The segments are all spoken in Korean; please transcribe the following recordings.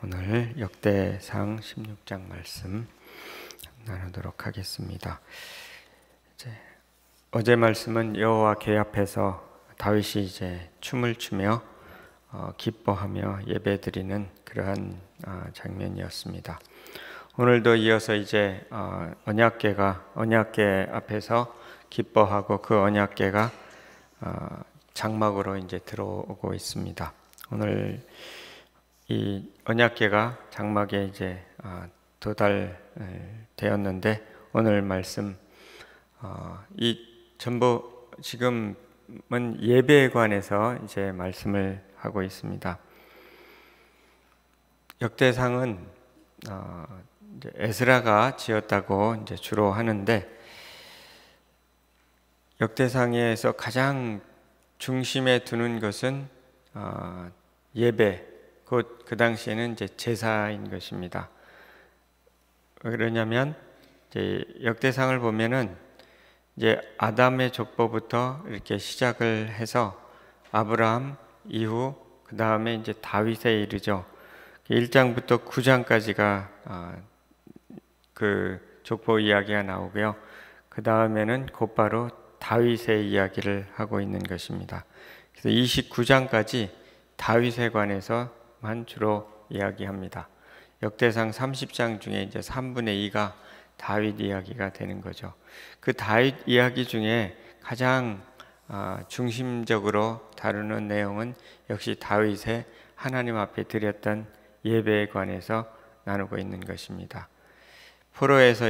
오늘 역대상 16장 말씀 나누도록 하겠습니다. 어제 말씀은 여호와 궤 앞에서 다윗이 춤을 추며 기뻐하며 예배드리는 그러한 장면이었습니다. 오늘도 이어서 언약궤 앞에서 기뻐하고 그 언약궤가 장막으로 들어오고 있습니다. 오늘 이 언약궤가 장막에 도달되었는데 오늘 말씀 이 전부 지금은 예배에 관해서 말씀을 하고 있습니다. 역대상은 에스라가 지었다고 주로 하는데 역대상에서 가장 중심에 두는 것은 예배, 곧 그 당시에는 제사인 것입니다. 왜 그러냐면 역대상을 보면은 아담의 족보부터 이렇게 시작을 해서 아브라함 이후 그 다음에 다윗에 이르죠. 1장부터 9장까지가 그 족보 이야기가 나오고요. 그 다음에는 곧바로 다윗의 이야기를 하고 있는 것입니다. 그래서 29장까지 다윗에 관해서만 주로 이야기합니다. 역대상 30장 중에 3분의 2가 다윗 이야기가 되는 거죠. 그 다윗 이야기 중에 가장 중심적으로 다루는 내용은 역시 다윗의 하나님 앞에 드렸던 예배에 관해서 나누고 있는 것입니다. 포로에서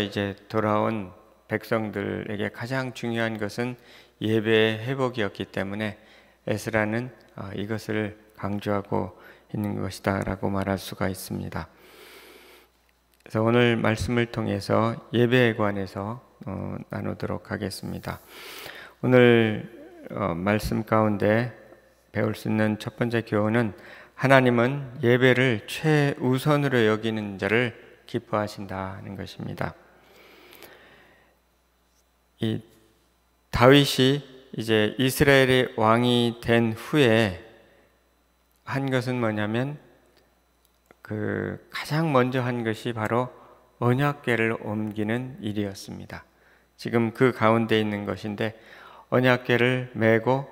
돌아온 백성들에게 가장 중요한 것은 예배의 회복이었기 때문에 에스라는 이것을 강조하고 있는 것이다 라고 말할 수가 있습니다. 그래서 오늘 말씀을 통해서 예배에 관해서 나누도록 하겠습니다. 오늘 말씀 가운데 배울 수 있는 첫 번째 교훈은 하나님은 예배를 최우선으로 여기는 자를 기뻐하신다는 것입니다. 이 다윗이 이스라엘의 왕이 된 후에 한 것은 뭐냐면 그 가장 먼저 한 것이 바로 언약궤를 옮기는 일이었습니다. 지금 그 가운데 있는 것인데 언약궤를 메고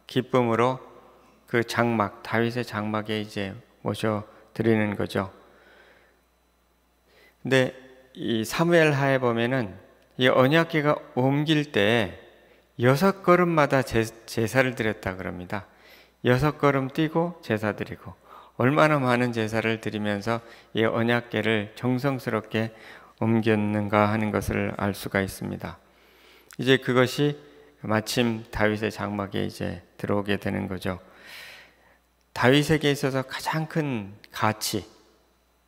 기쁨으로 그 장막, 다윗의 장막에 모셔 드리는 거죠. 근데 이 사무엘하에 보면은 이 언약궤가 옮길 때 6걸음마다 제사를 드렸다 그럽니다. 6걸음 뛰고 제사 드리고 얼마나 많은 제사를 드리면서 이 언약궤를 정성스럽게 옮겼는가 하는 것을 알 수가 있습니다. 그것이 마침 다윗의 장막에 들어오게 되는 거죠. 다윗에게 있어서 가장 큰 가치,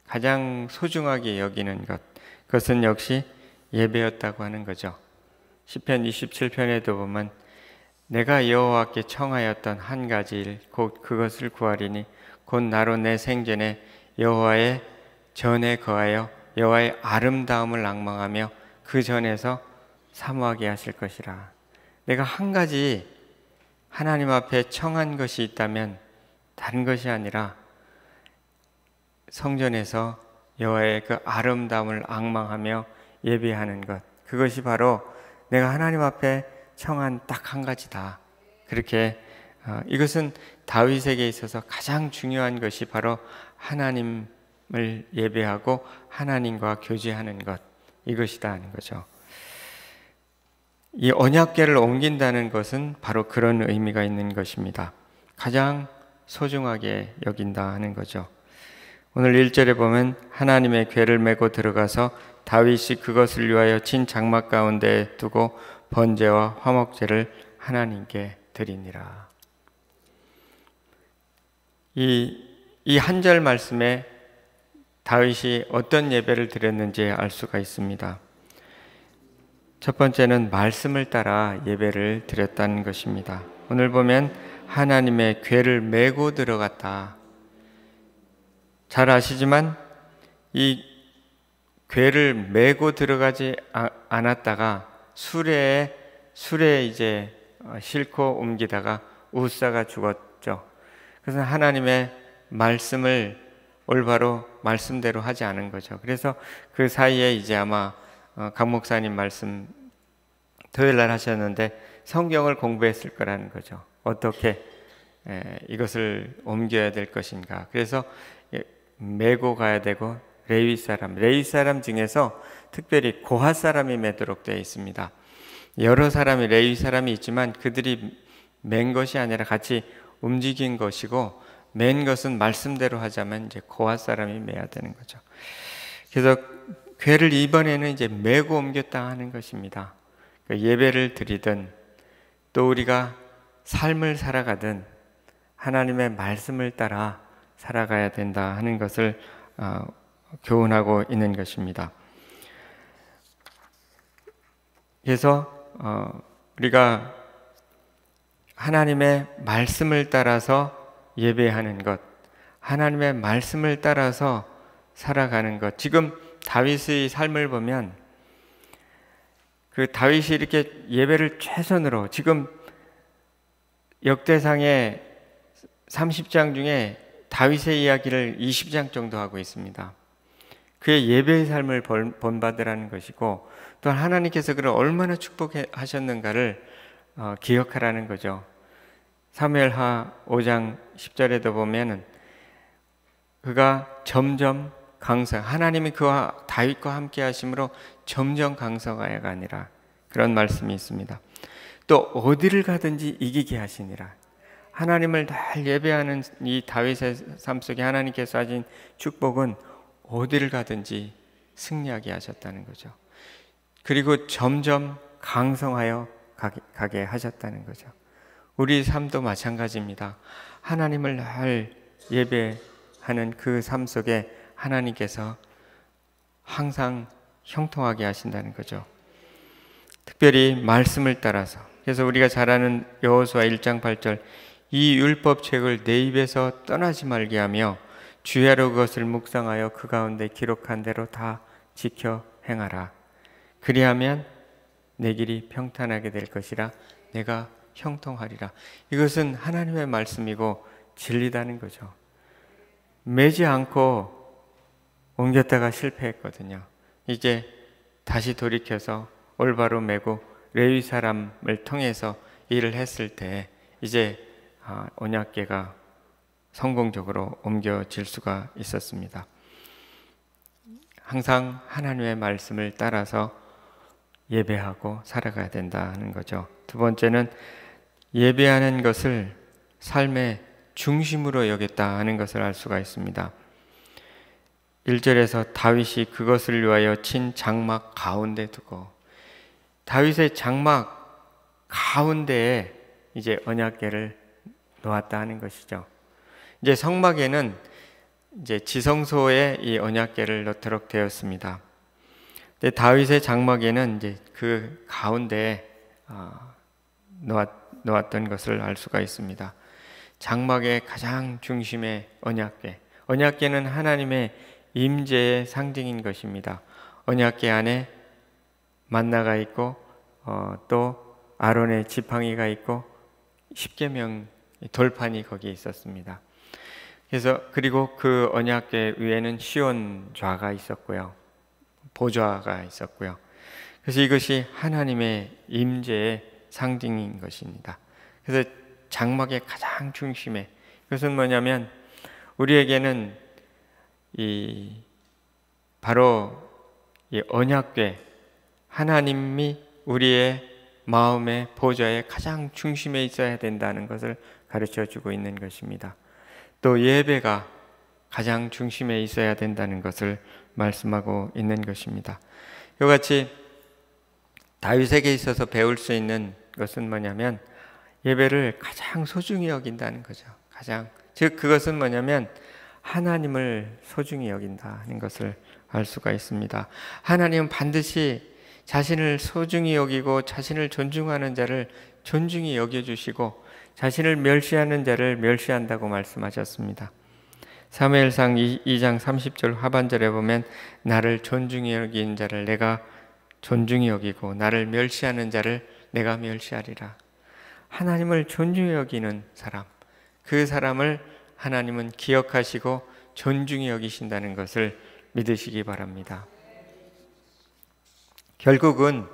가장 소중하게 여기는 것, 그것은 역시 예배였다고 하는 거죠. 시편 27편에도 보면 내가 여호와께 청하였던 한 가지 일 곧 그것을 구하리니 곧 나로 내 생전에 여호와의 전에 거하여 여호와의 아름다움을 낭망하며 그 전에서 사모하게 하실 것이라. 내가 한 가지 하나님 앞에 청한 것이 있다면 다른 것이 아니라 성전에서 여호와의 그 아름다움을 앙망하며 예배하는 것, 그것이 바로 내가 하나님 앞에 청한 딱 한 가지다. 그렇게 이것은 다윗에게 있어서 가장 중요한 것이 바로 하나님을 예배하고 하나님과 교제하는 것, 이것이다 하는 거죠. 이 언약궤를 옮긴다는 것은 바로 그런 의미가 있는 것입니다. 가장 소중하게 여긴다 하는 거죠. 오늘 1절에 보면 하나님의 궤를 메고 들어가서 다윗이 그것을 위하여 친 장막 가운데 두고 번제와 화목제를 하나님께 드리니라. 이 한 절 말씀에 다윗이 어떤 예배를 드렸는지 알 수가 있습니다. 첫 번째는 말씀을 따라 예배를 드렸다는 것입니다. 오늘 보면 하나님의 궤를 메고 들어갔다. 잘 아시지만 이 궤를 메고 들어가지 않았다가 수레에 싣고 옮기다가 우사가 죽었죠. 그래서 하나님의 말씀을 올바로 말씀대로 하지 않은 거죠. 그래서 그 사이에 이제 아마 강 목사님 말씀 토요일 날 하셨는데 성경을 공부했을 거라는 거죠. 어떻게 이것을 옮겨야 될 것인가. 그래서 메고 가야 되고 레위 사람 중에서 특별히 고핫 사람이 매도록 되어 있습니다. 여러 사람이 레위 사람이 있지만 그들이 맨 것이 아니라 같이 움직인 것이고 맨 것은 말씀대로 하자면 이제 고핫 사람이 매야 되는 거죠. 그래서 궤를 이번에는 이제 메고 옮겼다 하는 것입니다. 예배를 드리든 또 우리가 삶을 살아가든 하나님의 말씀을 따라 살아가야 된다 하는 것을 교훈하고 있는 것입니다. 그래서 우리가 하나님의 말씀을 따라서 예배하는 것, 하나님의 말씀을 따라서 살아가는 것. 지금 다윗의 삶을 보면 그 다윗이 이렇게 예배를 최선으로, 지금 역대상의 30장 중에 다윗의 이야기를 20장 정도 하고 있습니다. 그의 예배의 삶을 본받으라는 것이고, 또 하나님께서 그를 얼마나 축복하셨는가를 기억하라는 거죠. 사무엘하 5장 10절에도 보면은 그가 점점 하나님이 그와 다윗과 함께 하심으로 점점 강성하여가 아니라, 그런 말씀이 있습니다. 또 어디를 가든지 이기게 하시니라. 하나님을 늘 예배하는 이 다윗의 삶 속에 하나님께서 하신 축복은 어디를 가든지 승리하게 하셨다는 거죠. 그리고 점점 강성하여 가게 하셨다는 거죠. 우리 삶도 마찬가지입니다. 하나님을 늘 예배하는 그 삶 속에 하나님께서 항상 형통하게 하신다는 거죠. 특별히 말씀을 따라서. 그래서 우리가 잘 아는 여호수아 1장 8절, 이 율법책을 내 입에서 떠나지 말게 하며 주야로 그것을 묵상하여 그 가운데 기록한 대로 다 지켜 행하라. 그리하면 내 길이 평탄하게 될 것이라 내가 형통하리라. 이것은 하나님의 말씀이고 진리다는 거죠. 매지 않고 옮겼다가 실패했거든요. 이제 다시 돌이켜서 올바로 매고 레위 사람을 통해서 일을 했을 때 이제 언약궤가 성공적으로 옮겨질 수가 있었습니다. 항상 하나님의 말씀을 따라서 예배하고 살아가야 된다는 거죠. 두 번째는 예배하는 것을 삶의 중심으로 여겼다 하는 것을 알 수가 있습니다. 1절에서 다윗이 그것을 위하여 친 장막 가운데 두고, 다윗의 장막 가운데에 이제 언약궤를 놓았다 하는 것이죠. 이제 성막에는 이제 지성소에 이 언약궤를 놓도록 되었습니다. 근데 다윗의 장막에는 이제 그 가운데에 놓았던 것을 알 수가 있습니다. 장막의 가장 중심에 언약궤. 언약궤는 하나님의 임재의 상징인 것입니다. 언약궤 안에 만나가 있고 또 아론의 지팡이가 있고 십계명 돌판이 거기에 있었습니다. 그래서 그리고 그 언약궤 위에는 시온좌가 있었고요, 보좌가 있었고요. 그래서 이것이 하나님의 임재의 상징인 것입니다. 그래서 장막의 가장 중심에, 그것은 뭐냐면 우리에게는 바로 이 언약궤, 하나님이 우리의 마음의 보좌의 가장 중심에 있어야 된다는 것을 가르쳐 주고 있는 것입니다. 또 예배가 가장 중심에 있어야 된다는 것을 말씀하고 있는 것입니다. 이와 같이 다윗에게 있어서 배울 수 있는 것은 뭐냐면 예배를 가장 소중히 여긴다는 거죠. 즉 그것은 뭐냐면 하나님을 소중히 여긴다는 것을 알 수가 있습니다. 하나님은 반드시 자신을 소중히 여기고 자신을 존중하는 자를 존중히 여겨주시고 자신을 멸시하는 자를 멸시한다고 말씀하셨습니다. 사무엘상 2장 30절 하반절에 보면 나를 존중히 여기는 자를 내가 존중히 여기고 나를 멸시하는 자를 내가 멸시하리라. 하나님을 존중히 여기는 사람, 그 사람을 하나님은 기억하시고 존중히 여기신다는 것을 믿으시기 바랍니다. 결국은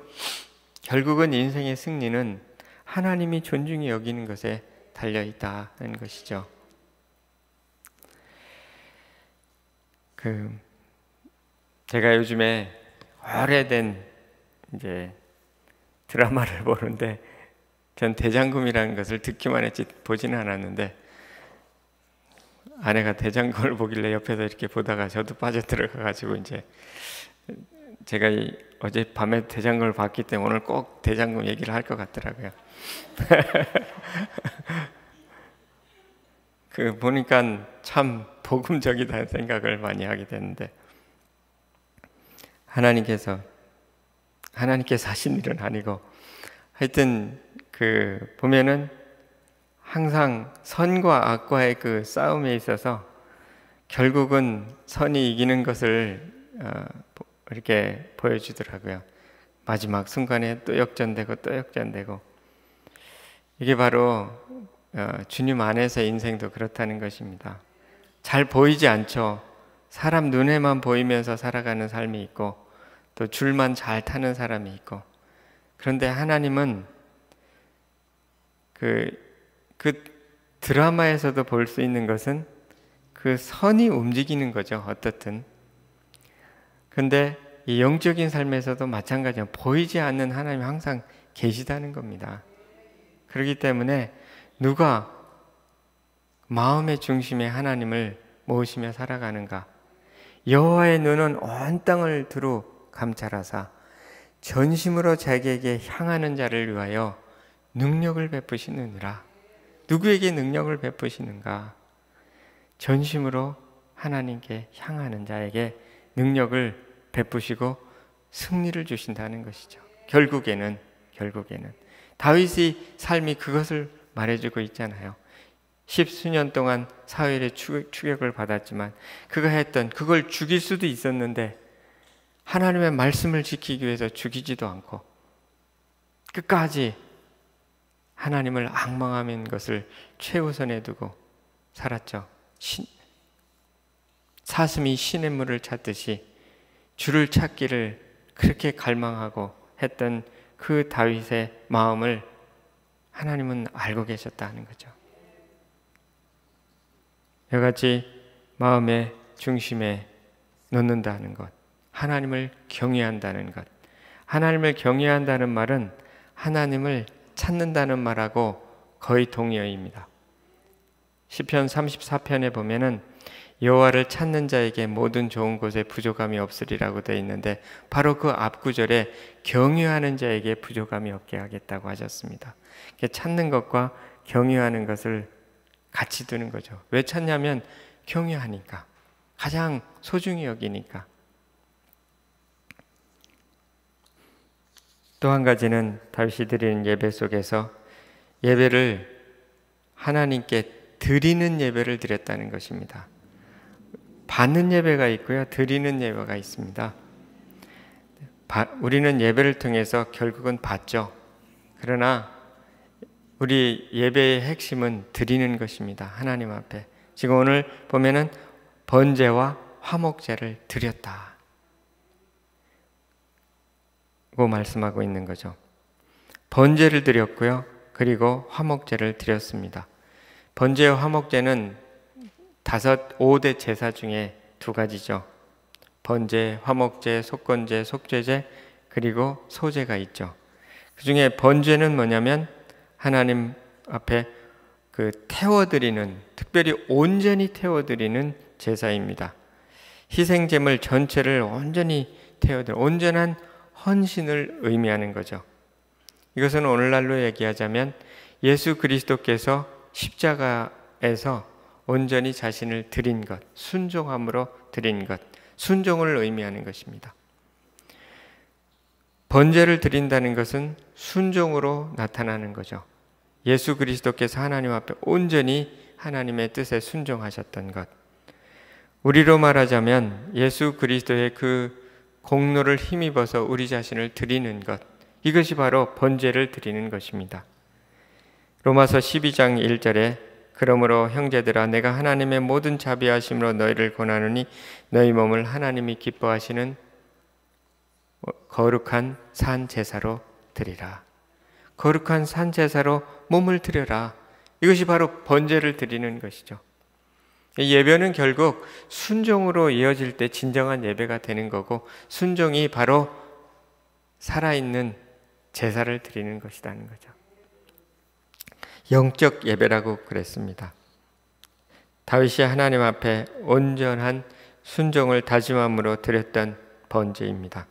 인생의 승리는 하나님이 존중히 여기는 것에 달려 있다는 것이죠. 제가 요즘에 오래된 이제 드라마를 보는데, 전 대장금이라는 것을 듣기만 했지 보지는 않았는데, 아내가 대장금을 보길래 옆에서 이렇게 보다가 저도 빠져들어가가지고 이제 제가 어젯밤에 대장금을 봤기 때문에 오늘 꼭 대장금 얘기를 할 것 같더라고요. 보니까 참 복음적이다는 생각을 많이 하게 되는데, 하나님께서 하신 일은 아니고, 하여튼 보면은 항상 선과 악과의 그 싸움에 있어서 결국은 선이 이기는 것을 이렇게 보여주더라고요. 마지막 순간에 또 역전되고 이게 바로 주님 안에서 인생도 그렇다는 것입니다. 잘 보이지 않죠. 사람 눈에만 보이면서 살아가는 삶이 있고, 또 줄만 잘 타는 사람이 있고, 그런데 하나님은 그 드라마에서도 볼 수 있는 것은 그 선이 움직이는 거죠. 어떻든. 근데 이 영적인 삶에서도 마찬가지예요. 보이지 않는 하나님이 항상 계시다는 겁니다. 그렇기 때문에 누가 마음의 중심에 하나님을 모시며 살아가는가? 여호와의 눈은 온 땅을 두루 감찰하사 전심으로 자기에게 향하는 자를 위하여 능력을 베푸시느니라. 누구에게 능력을 베푸시는가? 전심으로 하나님께 향하는 자에게 능력을 베푸시고 승리를 주신다는 것이죠. 결국에는 다윗의 삶이 그것을 말해주고 있잖아요. 10수년 동안 사울의 추격을 받았지만 그가 했던, 그걸 죽일 수도 있었는데 하나님의 말씀을 지키기 위해서 죽이지도 않고 끝까지 하나님을 앙망하는 것을 최우선에 두고 살았죠. 사슴이 시냇물을 찾듯이 주를 찾기를 그렇게 갈망하고 했던 그 다윗의 마음을 하나님은 알고 계셨다는 거죠. 여같이 마음의 중심에 놓는다는 것, 하나님을 경외한다는 것. 하나님을 경외한다는 말은 하나님을 찾는다는 말하고 거의 동의어입니다. 시편 34편에 보면은 여호와를 찾는 자에게 모든 좋은 곳에 부족함이 없으리라고 되어 있는데, 바로 그 앞 구절에 경외하는 자에게 부족함이 없게 하겠다고 하셨습니다. 찾는 것과 경외하는 것을 같이 두는 거죠. 왜 찾냐면 경외하니까, 가장 소중히 여기니까. 또 한 가지는 다윗이 드리는 예배 속에서 예배를 하나님께 드리는 예배를 드렸다는 것입니다. 받는 예배가 있고요, 드리는 예배가 있습니다. 우리는 예배를 통해서 결국은 받죠. 그러나 우리 예배의 핵심은 드리는 것입니다. 하나님 앞에. 지금 오늘 보면은 번제와 화목제를 드렸다 고 말씀하고 있는 거죠. 번제를 드렸고요, 그리고 화목제를 드렸습니다. 번제와 화목제는 5대 제사 중에 2가지죠. 번제, 화목제, 속건제, 속죄제, 그리고 소제가 있죠. 그 중에 번제는 뭐냐면 하나님 앞에 태워드리는, 특별히 온전히 태워드리는 제사입니다. 희생제물 전체를 온전히 태워드리는 온전한 헌신을 의미하는 거죠. 이것은 오늘날로 얘기하자면 예수 그리스도께서 십자가에서 온전히 자신을 드린 것, 순종함으로 드린 것, 순종을 의미하는 것입니다. 번제를 드린다는 것은 순종으로 나타나는 거죠. 예수 그리스도께서 하나님 앞에 온전히 하나님의 뜻에 순종하셨던 것. 우리로 말하자면 예수 그리스도의 그 공로를 힘입어서 우리 자신을 드리는 것, 이것이 바로 번제를 드리는 것입니다. 로마서 12장 1절에 그러므로 형제들아 내가 하나님의 모든 자비하심으로 너희를 권하노니 너희 몸을 하나님이 기뻐하시는 거룩한 산 제사로 드리라. 거룩한 산 제사로 몸을 드려라. 이것이 바로 번제를 드리는 것이죠. 예배는 결국 순종으로 이어질 때 진정한 예배가 되는 거고, 순종이 바로 살아있는 제사를 드리는 것이라는 거죠. 영적 예배라고 그랬습니다. 다윗이 하나님 앞에 온전한 순종을 다짐함으로 드렸던 번제입니다.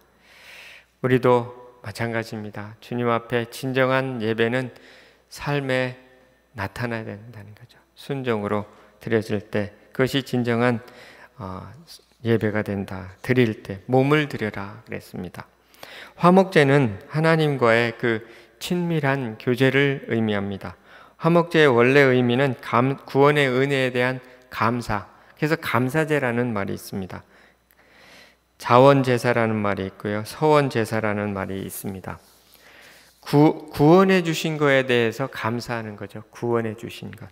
우리도 마찬가지입니다. 주님 앞에 진정한 예배는 삶에 나타나야 된다는 거죠. 순종으로 드려질 때 그것이 진정한 예배가 된다. 드릴 때 몸을 드려라 그랬습니다. 화목제는 하나님과의 그 친밀한 교제를 의미합니다. 화목제의 원래 의미는 구원의 은혜에 대한 감사, 그래서 감사제라는 말이 있습니다. 자원제사라는 말이 있고요, 서원제사라는 말이 있습니다. 구원해 주신 것에 대해서 감사하는 거죠. 구원해 주신 것.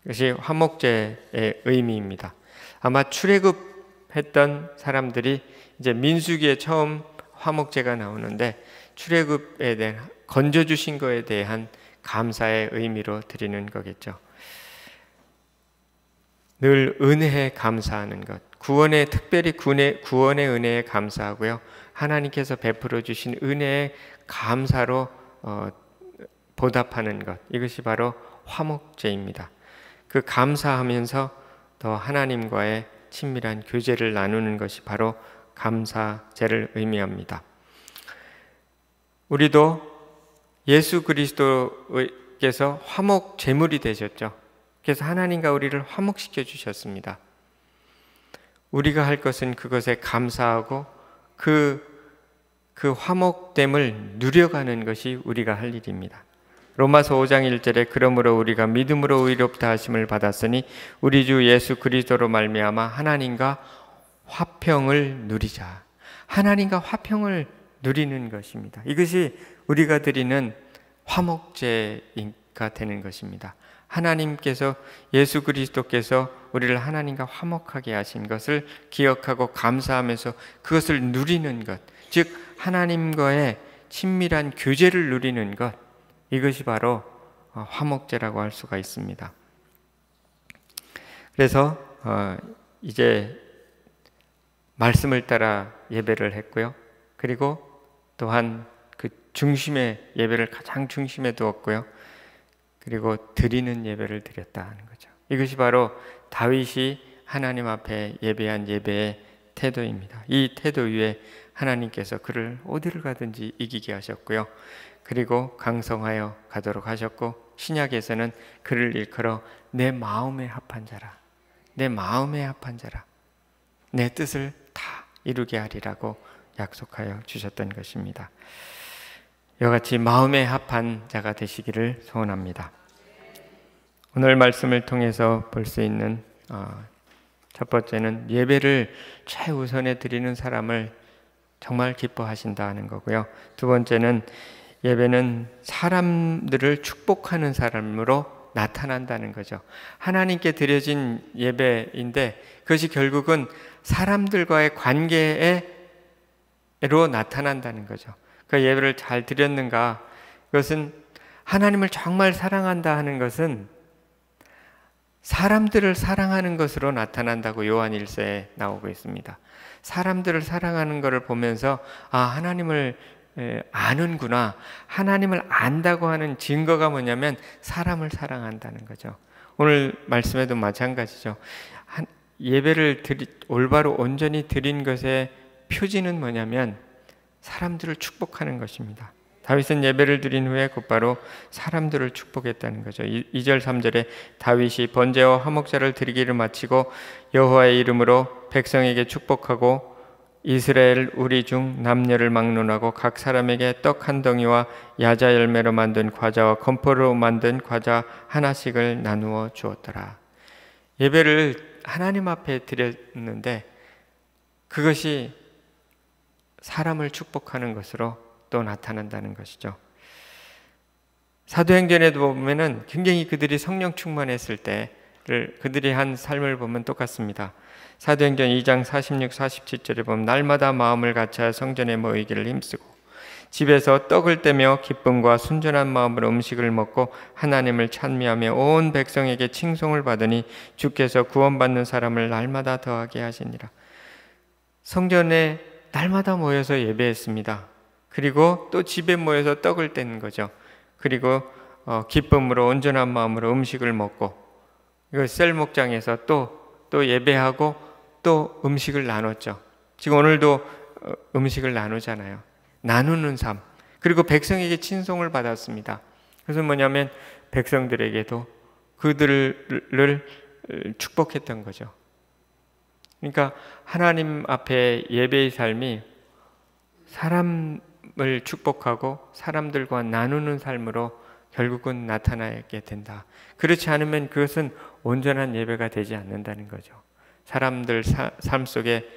그것이 화목제의 의미입니다. 아마 출애굽했던 사람들이 이제 민수기에 처음 화목제가 나오는데, 출애굽에 대한 건져 주신 것에 대한 감사의 의미로 드리는 거겠죠. 늘 은혜에 감사하는 것, 구원의 특별히 구원의 은혜에 감사하고요, 하나님께서 베풀어 주신 은혜에 감사로 보답하는 것, 이것이 바로 화목제입니다. 그 감사하면서 더 하나님과의 친밀한 교제를 나누는 것이 바로 감사제를 의미합니다. 우리도 예수 그리스도께서 화목 제물이 되셨죠. 그래서 하나님과 우리를 화목시켜 주셨습니다. 우리가 할 것은 그것에 감사하고 그 화목됨을 누려가는 것이 우리가 할 일입니다. 로마서 5장 1절에 그러므로 우리가 믿음으로 의롭다 하심을 받았으니 우리 주 예수 그리스도로 말미암아 하나님과 화평을 누리자. 하나님과 화평을 누리는 것입니다. 이것이 우리가 드리는 화목제가 되는 것입니다. 하나님께서, 예수 그리스도께서 우리를 하나님과 화목하게 하신 것을 기억하고 감사하면서 그것을 누리는 것, 즉 하나님과의 친밀한 교제를 누리는 것, 이것이 바로 화목제라고 할 수가 있습니다. 그래서 이제 말씀을 따라 예배를 했고요, 그리고 또한 그 중심에, 예배를 가장 중심에 두었고요, 그리고 드리는 예배를 드렸다는 거죠. 이것이 바로 다윗이 하나님 앞에 예배한 예배의 태도입니다. 이 태도 위에 하나님께서 그를 어디를 가든지 이기게 하셨고요, 그리고 강성하여 가도록 하셨고, 신약에서는 그를 일컬어 내 마음에 합한 자라, 내 마음에 합한 자라, 내 뜻을 다 이루게 하리라고 약속하여 주셨던 것입니다. 이와 같이 마음에 합한 자가 되시기를 소원합니다. 오늘 말씀을 통해서 볼 수 있는 첫 번째는 예배를 최우선에 드리는 사람을 정말 기뻐하신다는 거고요. 두 번째는 예배는 사람들을 축복하는 사람으로 나타난다는 거죠. 하나님께 드려진 예배인데 그것이 결국은 사람들과의 관계로 나타난다는 거죠. 그 예배를 잘 드렸는가? 그것은 하나님을 정말 사랑한다 하는 것은 사람들을 사랑하는 것으로 나타난다고 요한 1서에 나오고 있습니다. 사람들을 사랑하는 것을 보면서 하나님을 아는구나. 하나님을 안다고 하는 증거가 뭐냐면 사람을 사랑한다는 거죠. 오늘 말씀에도 마찬가지죠. 예배를 올바로 온전히 드린 것의 표지는 뭐냐면 사람들을 축복하는 것입니다. 다윗은 예배를 드린 후에 곧바로 사람들을 축복했다는 거죠. 2절 3절에 다윗이 번제와 화목제를 드리기를 마치고 여호와의 이름으로 백성에게 축복하고 이스라엘 우리 중 남녀를 막론하고 각 사람에게 떡 한 덩이와 야자 열매로 만든 과자와 건포로 만든 과자 하나씩을 나누어 주었더라. 예배를 하나님 앞에 드렸는데 그것이 사람을 축복하는 것으로 또 나타난다는 것이죠. 사도행전에도 보면은 굉장히 그들이 성령 충만했을 때를 그들이 한 삶을 보면 똑같습니다. 사도행전 2장 46, 47절에 보면 날마다 마음을 같이하여 성전에 모이기를 힘쓰고 집에서 떡을 떼며 기쁨과 순전한 마음으로 음식을 먹고 하나님을 찬미하며 온 백성에게 칭송을 받으니 주께서 구원받는 사람을 날마다 더하게 하시니라. 성전에 날마다 모여서 예배했습니다. 그리고 또 집에 모여서 떡을 떼는 거죠. 그리고 기쁨으로 온전한 마음으로 음식을 먹고 이거 셀 목장에서 또 예배하고 또 음식을 나눴죠. 지금 오늘도 음식을 나누잖아요. 나누는 삶. 그리고 백성에게 친송을 받았습니다. 그래서 뭐냐면 백성들에게도 그들을 축복했던 거죠. 그러니까 하나님 앞에 예배의 삶이 사람을 축복하고 사람들과 나누는 삶으로 결국은 나타나게 된다. 그렇지 않으면 그것은 온전한 예배가 되지 않는다는 거죠. 사람들 삶 속에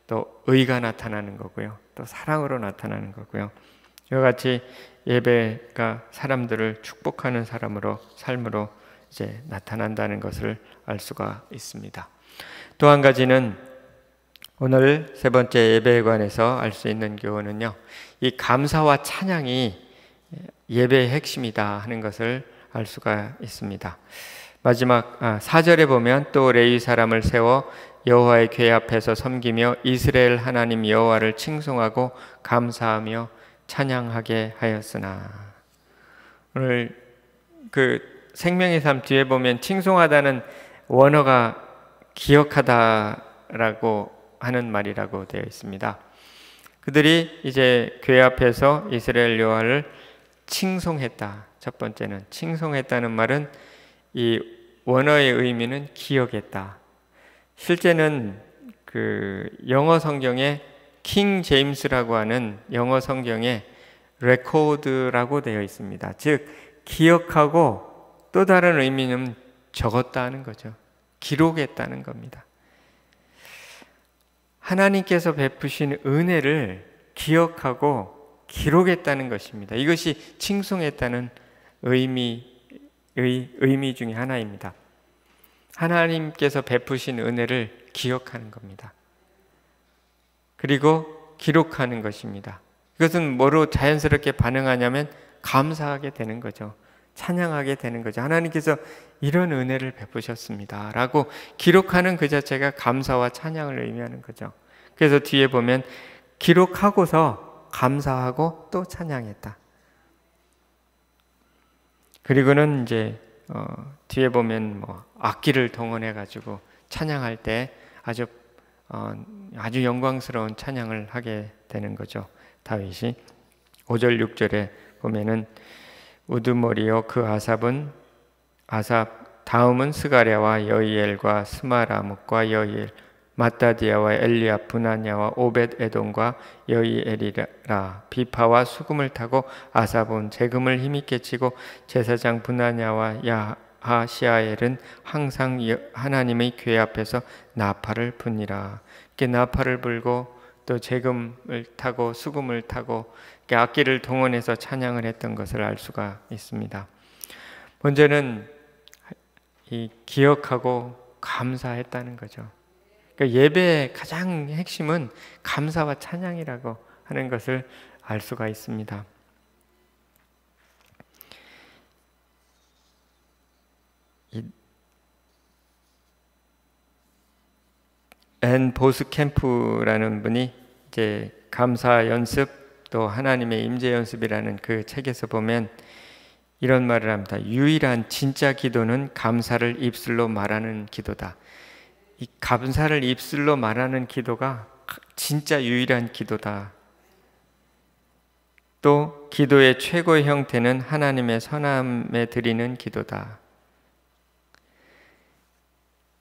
또 의가 나타나는 거고요. 또 사랑으로 나타나는 거고요. 이와 같이 예배가 사람들을 축복하는 삶으로 이제 나타난다는 것을 알 수가 있습니다. 또 한 가지는 오늘 세 번째 예배에 관해서 알 수 있는 교훈은요. 이 감사와 찬양이 예배의 핵심이다 하는 것을 알 수가 있습니다. 마지막 4절에 보면 또 레위 사람을 세워 여호와의 궤 앞에서 섬기며 이스라엘 하나님 여호와를 칭송하고 감사하며 찬양하게 하였으나. 오늘 그 생명의 삶 뒤에 보면 칭송하다는 원어가 기억하다라고 하는 말이라고 되어 있습니다. 그들이 이제 궤 앞에서 이스라엘 여호와를 칭송했다. 첫 번째는 칭송했다는 말은 이 원어의 의미는 기억했다. 실제는 그 영어 성경에 킹 제임스라고 하는 영어 성경에 레코드라고 되어 있습니다. 즉 기억하고 또 다른 의미는 적었다는 거죠. 기록했다는 겁니다. 하나님께서 베푸신 은혜를 기억하고 기록했다는 것입니다. 이것이 칭송했다는 의미 중에 하나입니다. 하나님께서 베푸신 은혜를 기억하는 겁니다. 그리고 기록하는 것입니다. 이것은 뭐로 자연스럽게 반응하냐면 감사하게 되는 거죠. 찬양하게 되는 거죠. 하나님께서 이런 은혜를 베푸셨습니다 라고 기록하는 그 자체가 감사와 찬양을 의미하는 거죠. 그래서 뒤에 보면 기록하고서 감사하고 또 찬양했다. 그리고는 이제 뒤에 보면 뭐 악기를 동원해 가지고 찬양할 때 아주 영광스러운 찬양을 하게 되는 거죠. 다윗이 5절 6절에 보면은 우두머리요 그 아삽 다음은 스가랴와 여이엘과 스마라뭇과 여이엘 마따디아와 엘리압 브나냐와 오벳 에돔과 여이엘이라. 비파와 수금을 타고 아삽은 재금을 힘있게 치고 제사장 브나냐와 야하시아엘은 항상 하나님의 궤 앞에서 나팔을 부니라. 이렇게 나팔을 불고 또 재금을 타고 수금을 타고 악기를 동원해서 찬양을 했던 것을 알 수가 있습니다. 먼저는 이 기억하고 감사했다는 거죠. 그러니까 예배의 가장 핵심은 감사와 찬양이라고 하는 것을 알 수가 있습니다. 앤 보스캠프라는 분이 이제 감사 연습 또 하나님의 임재 연습이라는 그 책에서 보면 이런 말을 합니다. 유일한 진짜 기도는 감사를 입술로 말하는 기도다. 이 감사를 입술로 말하는 기도가 진짜 유일한 기도다. 또 기도의 최고의 형태는 하나님의 선함에 드리는 기도다.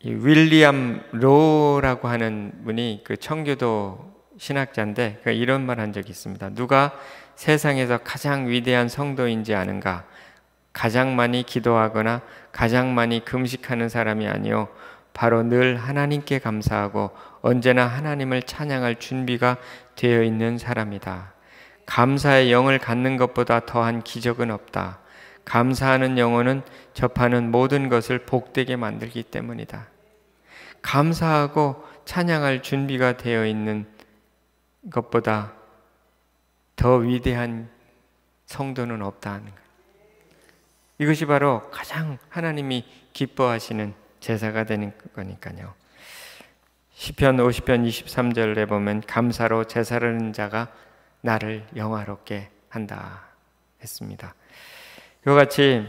이 윌리엄 로라고 하는 분이 그 청교도 신학자인데 이런 말 한 적이 있습니다. 누가 세상에서 가장 위대한 성도인지 아는가? 가장 많이 기도하거나 가장 많이 금식하는 사람이 아니요 바로 늘 하나님께 감사하고 언제나 하나님을 찬양할 준비가 되어 있는 사람이다. 감사의 영을 갖는 것보다 더한 기적은 없다. 감사하는 영혼은 접하는 모든 것을 복되게 만들기 때문이다. 감사하고 찬양할 준비가 되어 있는 것보다 더 위대한 성도는 없다는 것. 이것이 바로 가장 하나님이 기뻐하시는 제사가 되는 거니까요. 시편 50편 23절에 보면 감사로 제사를 하는 자가 나를 영화롭게 한다 했습니다. 이와 같이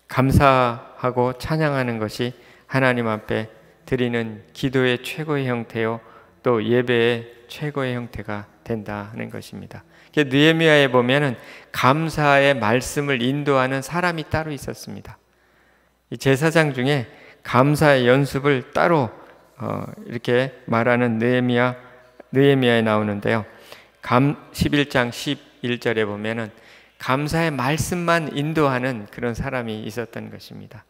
감사하고 찬양하는 것이 하나님 앞에 드리는 기도의 최고의 형태요, 또 예배의 최고의 형태가 된다는 것입니다. 느헤미야에 보면은 감사의 말씀을 인도하는 사람이 따로 있었습니다. 이 제사장 중에 감사의 연습을 따로 이렇게 말하는 느헤미야에 나오는데요. 11장 11절에 보면은 감사의 말씀만 인도하는 그런 사람이 있었던 것입니다.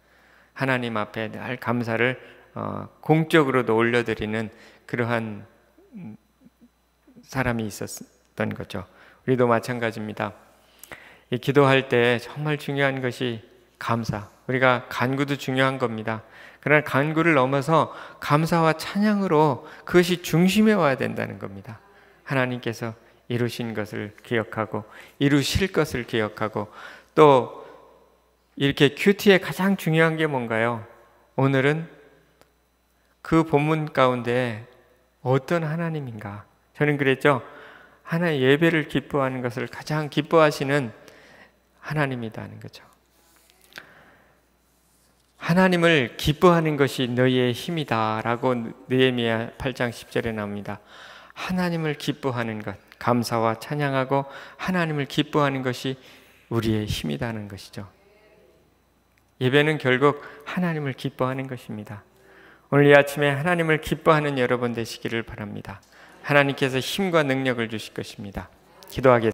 하나님 앞에 늘 감사를 공적으로도 올려드리는 그러한 사람이 있었던 거죠. 우리도 마찬가지입니다. 이 기도할 때 정말 중요한 것이 감사. 우리가 간구도 중요한 겁니다. 그러나 간구를 넘어서 감사와 찬양으로 그것이 중심에 와야 된다는 겁니다. 하나님께서 이루신 것을 기억하고 이루실 것을 기억하고, 또 이렇게 큐티의 가장 중요한 게 뭔가요? 오늘은 그 본문 가운데 어떤 하나님인가? 저는 그랬죠. 하나의 예배를 기뻐하는 것을 가장 기뻐하시는 하나님이라는 거죠. 하나님을 기뻐하는 것이 너희의 힘이다 라고 느헤미야 8장 10절에 나옵니다. 하나님을 기뻐하는 것, 감사와 찬양하고 하나님을 기뻐하는 것이 우리의 힘이라는 것이죠. 예배는 결국 하나님을 기뻐하는 것입니다. 오늘 이 아침에 하나님을 기뻐하는 여러분 되시기를 바랍니다. 하나님께서 힘과 능력을 주실 것입니다. 기도하겠습니다.